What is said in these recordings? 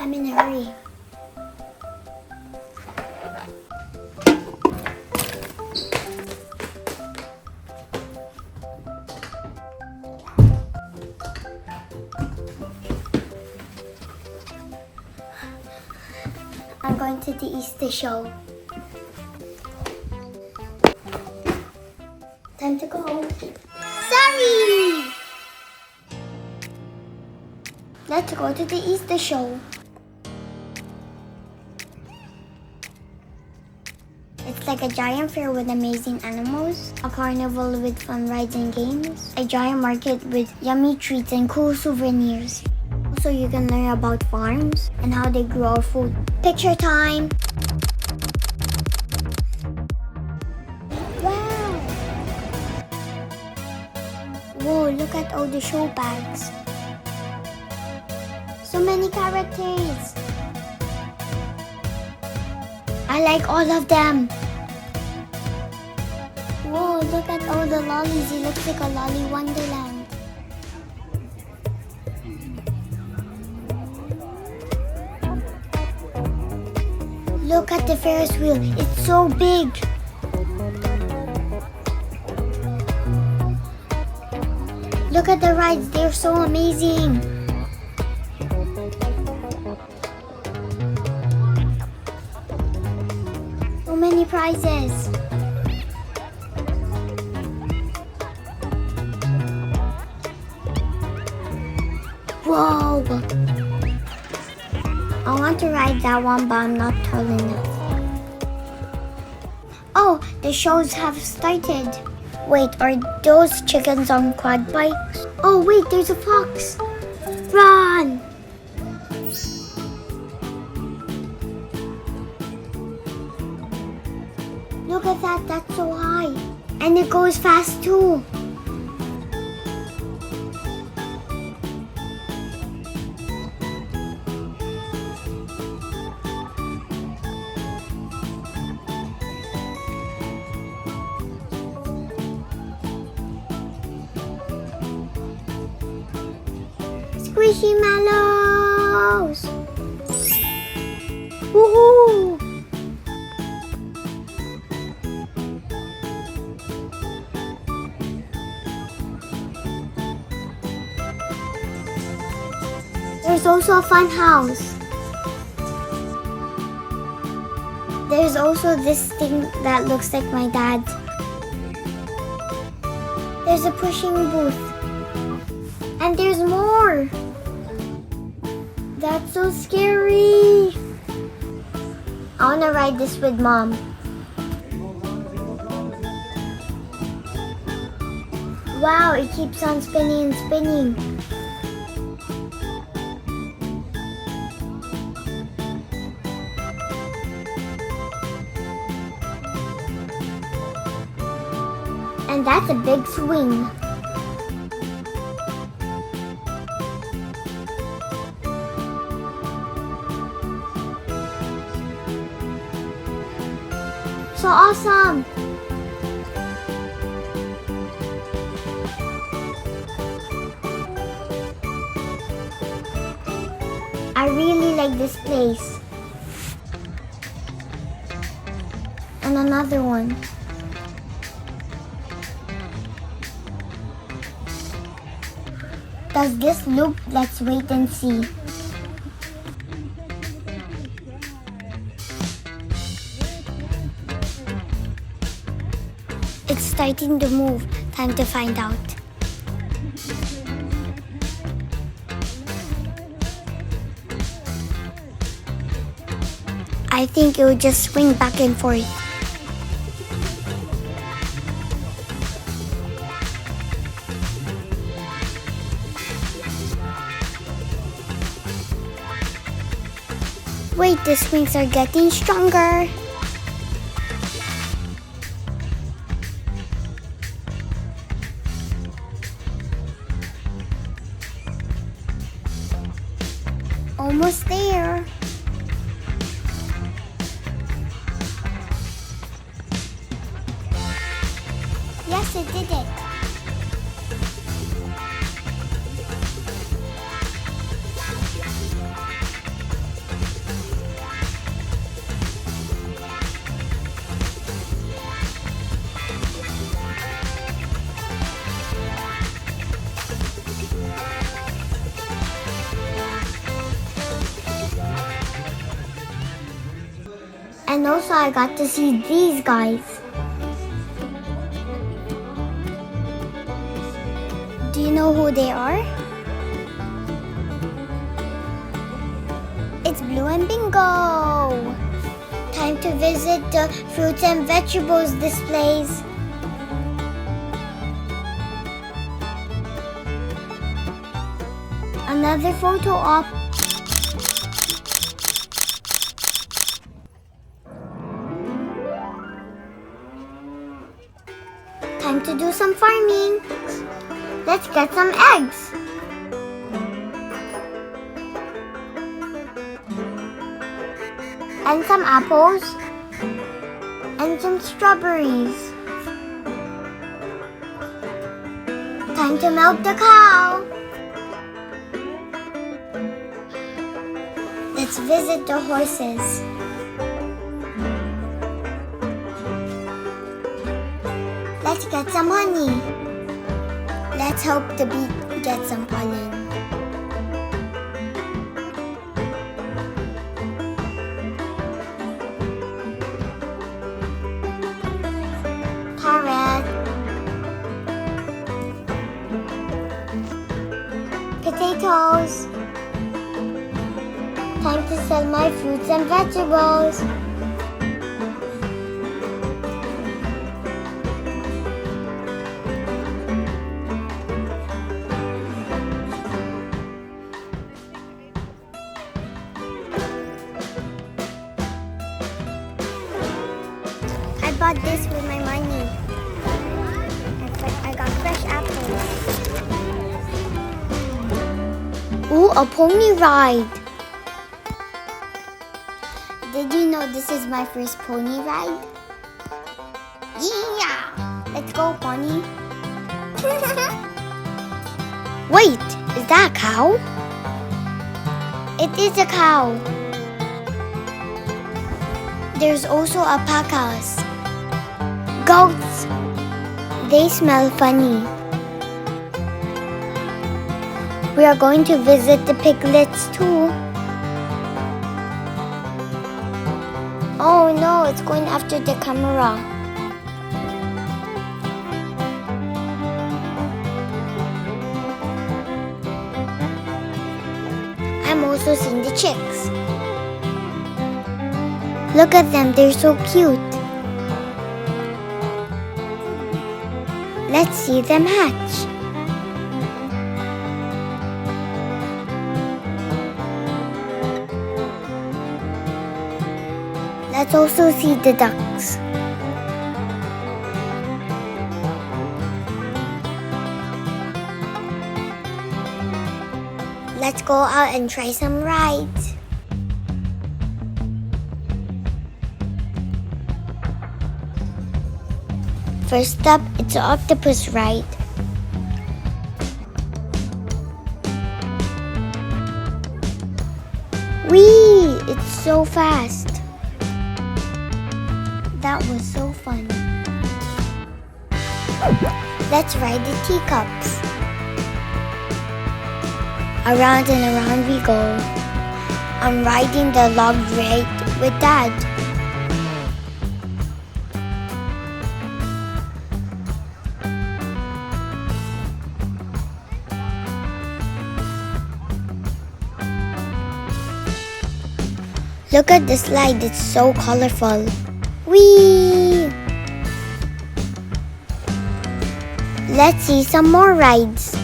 I'm in a hurry. I'm going to the Easter show. Time to go. Sari! Let's go to the Easter show. It's like a giant fair with amazing animals, a carnival with fun rides and games, a giant market with yummy treats and cool souvenirs. Also, you can learn about farms and how they grow our food. Picture time! Wow! Whoa, look at all the show bags. So many characters. I like all of them. Whoa, look at all the lollies. It looks like a lolly wonderland. Look at the Ferris wheel. It's so big. Look at the rides. They're so amazing. So many prizes. Whoa! I want to ride that one, but I'm not tall enough. Oh, the shows have started. Wait, are those chickens on quad bikes? Oh wait, there's a fox. Run! Look at that, that's so high. And it goes fast too. Squishy mallows! Woohoo! There's also a fun house. There's also this thing that looks like my dad. There's a pushing booth. And there's more. That's so scary. I want to ride this with Mom. Wow, it keeps on spinning and spinning. And that's a big swing. So awesome! I really like this place. And another one. Does this loop? Let's wait and see. It's starting to move. Time to find out. I think it will just swing back and forth. Wait, the swings are getting stronger. Almost there. Yes, it did it. And also I got to see these guys. Do you know who they are? It's Blue and Bingo! Time to visit the fruits and vegetables displays. Another photo op. Time to do some farming. Let's get some eggs. And some apples. And some strawberries. Time to milk the cow. Let's visit the horses. Let's get some honey. Let's hope the bee gets some pollen. Carrot. Potatoes. Time to sell my fruits and vegetables. I bought this with my money. I got fresh apples. Ooh, a pony ride. Did you know this is my first pony ride? Yeah! Let's go, pony. Wait, is that a cow? It is a cow. There's also alpacas. Goats. They smell funny. We are going to visit the piglets too. Oh no, it's going after the camera. I'm also seeing the chicks. Look at them, they're so cute. Let's see them hatch. Let's also see the ducks. Let's go out and try some rides. First up, it's an octopus ride. Whee! It's so fast. That was so fun. Let's ride the teacups. Around and around we go. I'm riding the log ride with Dad. Look at the slide, it's so colorful. Whee! Let's see some more rides.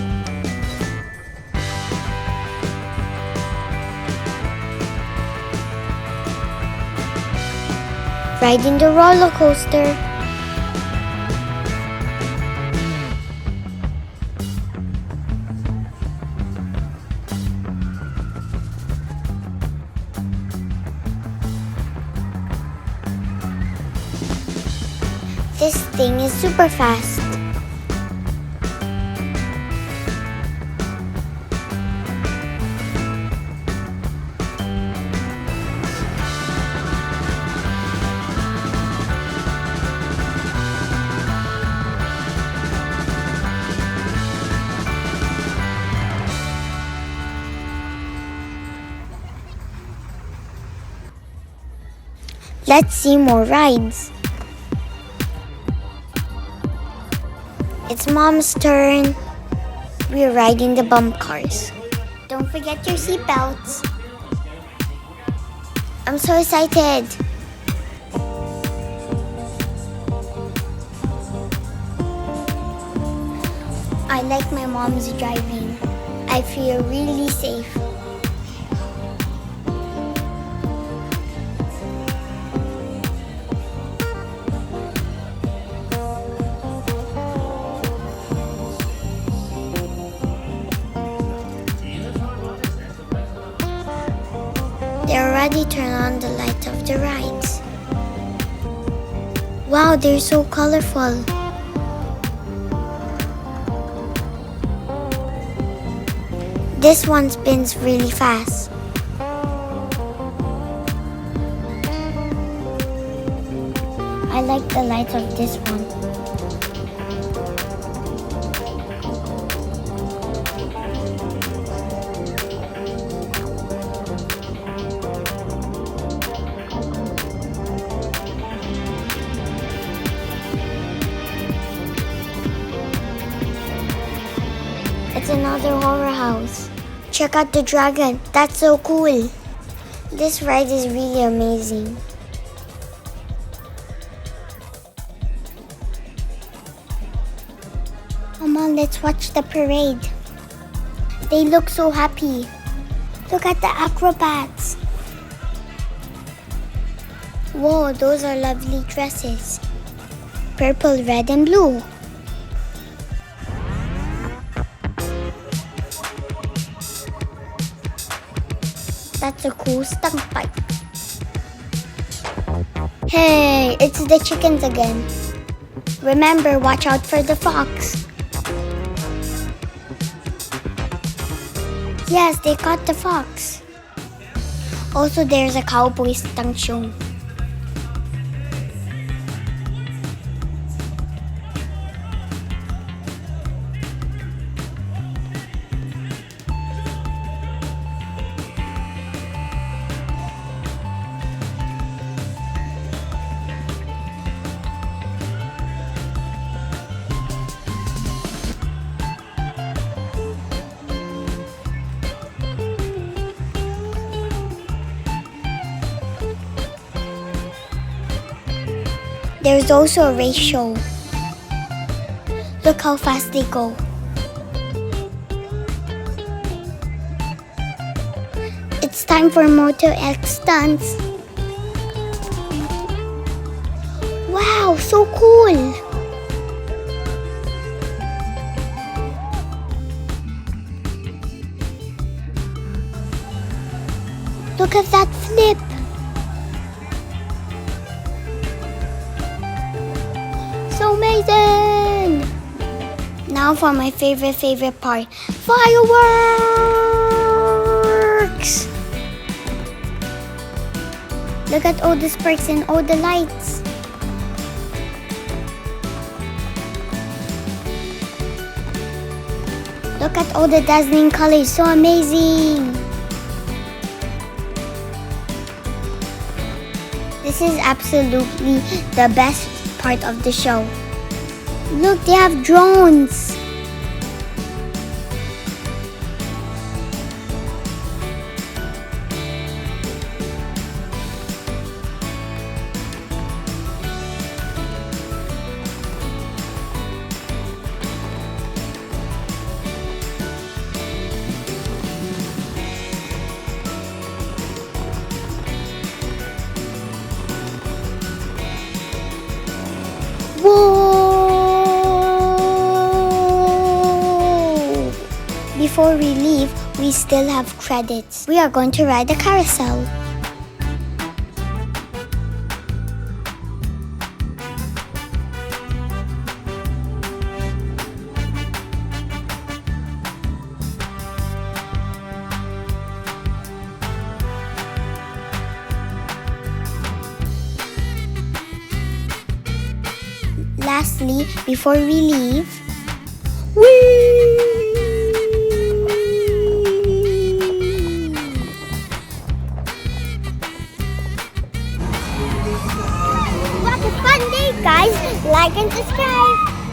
Riding the roller coaster. This thing is super fast. Let's see more rides. It's Mom's turn. We're riding the bump cars. Don't forget your seatbelts. I'm so excited. I like my mom's driving. I feel really safe. They already turned on the lights of the rides. Wow, they're so colorful. This one spins really fast. I like the lights of this one. It's another horror house. Check out the dragon. That's so cool. This ride is really amazing. Come on, let's watch the parade. They look so happy. Look at the acrobats. Whoa, those are lovely dresses. Purple, red, and blue. That's a cool stunt bike. Hey, it's the chickens again. Remember, watch out for the fox. Yes, they caught the fox. Also, there's a cowboy stunt show. There's also a race show. Look how fast they go. It's time for Moto X stunts. Wow, so cool! Look at that flip! So amazing! Now for my favorite part. Fireworks! Look at all the sparks and all the lights. Look at all the dazzling colors. So amazing! This is absolutely the best part of the show. Look, they have drones. Whoa! Before we leave, we still have credits. We are going to ride the carousel. Lastly, before we leave, Like and subscribe.